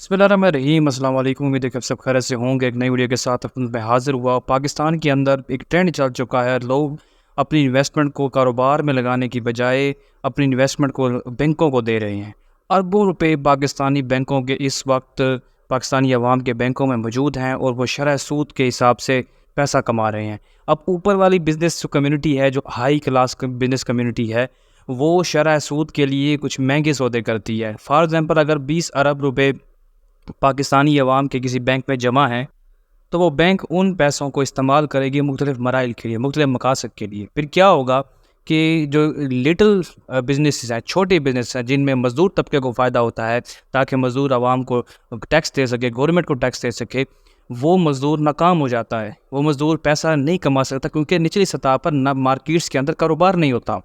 بسم اللہ الرحمن الرحیم۔ السلام علیکم، امید ہے کہ آپ سب خیریت سے ہوں گے۔ ایک نئی ویڈیو کے ساتھ میں حاضر ہوا۔ پاکستان کے اندر ایک ٹرینڈ چل چکا ہے، لوگ اپنی انویسٹمنٹ کو کاروبار میں لگانے کی بجائے اپنی انویسٹمنٹ کو بینکوں کو دے رہے ہیں۔ اربوں روپے پاکستانی بینکوں کے اس وقت پاکستانی عوام کے بینکوں میں موجود ہیں اور وہ شرح سود کے حساب سے پیسہ کما رہے ہیں۔ اب اوپر والی بزنس کمیونٹی ہے، جو ہائی کلاس بزنس کمیونٹی ہے، وہ شرح سود کے لیے کچھ مہنگے سودے کرتی ہے۔ فار ایگزامپل، اگر 20 ارب روپے پاکستانی عوام کے کسی بینک میں جمع ہیں تو وہ بینک ان پیسوں کو استعمال کرے گی مختلف مراحل کے لیے، مختلف مقاصد کے لیے۔ پھر کیا ہوگا کہ جو لٹل بزنسز ہیں، چھوٹے بزنس ہیں، جن میں مزدور طبقے کو فائدہ ہوتا ہے تاکہ مزدور عوام کو ٹیکس دے سکے، گورنمنٹ کو ٹیکس دے سکے، وہ مزدور ناکام ہو جاتا ہے۔ وہ مزدور پیسہ نہیں کما سکتا کیونکہ نچلی سطح پر نہ مارکیٹس کے اندر کاروبار نہیں ہوتا،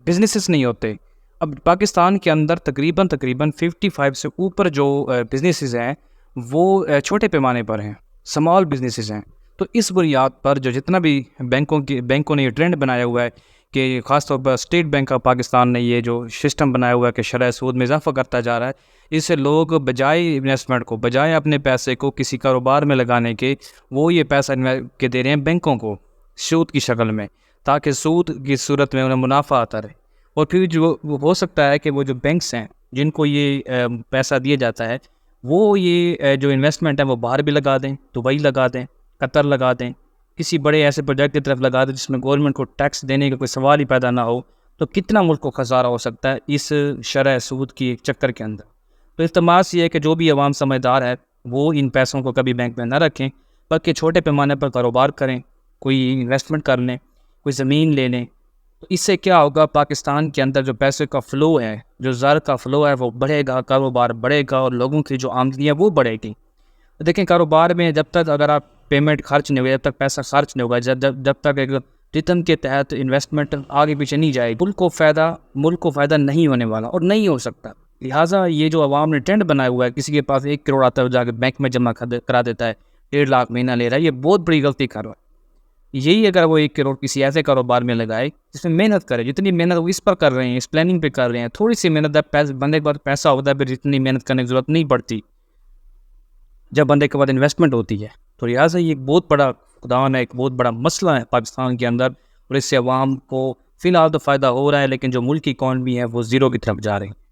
بزنسز نہیں ہوتے۔ اب پاکستان کے اندر تقریباً 55 سے اوپر جو بزنسز ہیں وہ چھوٹے پیمانے پر ہیں، سمال بزنسز ہیں۔ تو اس بنیاد پر جو جتنا بھی بینکوں نے یہ ٹرینڈ بنایا ہوا ہے کہ خاص طور پر اسٹیٹ بینک آف پاکستان نے یہ جو سسٹم بنایا ہوا ہے کہ شرح سود میں اضافہ کرتا جا رہا ہے، اس سے لوگ بجائے انویسٹمنٹ کو، بجائے اپنے پیسے کو کسی کاروبار میں لگانے کے، وہ یہ پیسہ کے دے رہے ہیں بینکوں کو سود کی شکل میں، تاکہ سود کی صورت میں انہیں منافع آتا رہے۔ اور پھر جو ہو سکتا ہے کہ وہ جو بینکس ہیں جن کو یہ پیسہ دیا جاتا ہے، وہ یہ جو انویسٹمنٹ ہے وہ باہر بھی لگا دیں، دبئی لگا دیں، قطر لگا دیں، کسی بڑے ایسے پروجیکٹ کی طرف لگا دیں جس میں گورنمنٹ کو ٹیکس دینے کا کوئی سوال ہی پیدا نہ ہو۔ تو کتنا ملک کو خسارہ ہو سکتا ہے اس شرح سود کی ایک چکر کے اندر۔ تو التماس یہ ہے کہ جو بھی عوام سمجھدار ہے وہ ان پیسوں کو کبھی بینک میں نہ رکھیں، بلکہ چھوٹے پیمانے پر کاروبار کریں، کوئی انویسٹمنٹ کر لیں، کوئی زمین لے لیں۔ تو اس سے کیا ہوگا، پاکستان کے اندر جو پیسے کا فلو ہے، جو زر کا فلو ہے، وہ بڑھے گا، کاروبار بڑھے گا اور لوگوں کی جو آمدنی ہے وہ بڑھے گی۔ دیکھیں، کاروبار میں جب تک اگر آپ پیمنٹ خرچ نہیں ہوگا، جب تک پیسہ خرچ نہیں ہوگا، جب تک ایک ریتم کے تحت انویسٹمنٹ آگے پیچھے نہیں جائے، ملک کو فائدہ نہیں ہونے والا اور نہیں ہو سکتا۔ لہٰذا یہ جو عوام نے ٹرینڈ بنایا ہوا ہے، کسی کے پاس 1 کروڑ آتا ہے، جا کے بینک میں جمع کرا دیتا ہے، 1.5 لاکھ مہینہ لے رہا ہے، یہ بہت بڑی غلطی کر رہا ہے۔ یہی اگر وہ 1 کروڑ کسی ایسے کاروبار میں لگائے جس میں محنت کرے، جتنی محنت وہ اس پر کر رہے ہیں، اس پلاننگ پہ کر رہے ہیں، تھوڑی سی محنت، بندے کے پاس پیسہ ہوتا ہے پھر اتنی محنت کرنے کی ضرورت نہیں پڑتی جب بندے کے بعد انویسٹمنٹ ہوتی ہے۔ تو لہٰذا یہ ایک بہت بڑا خداوند ہے، ایک بہت بڑا مسئلہ ہے پاکستان کے اندر، اور اس سے عوام کو فی الحال تو فائدہ ہو رہا ہے، لیکن جو ملک کی اکانومی ہے وہ زیرو کی طرف جا رہی ہے۔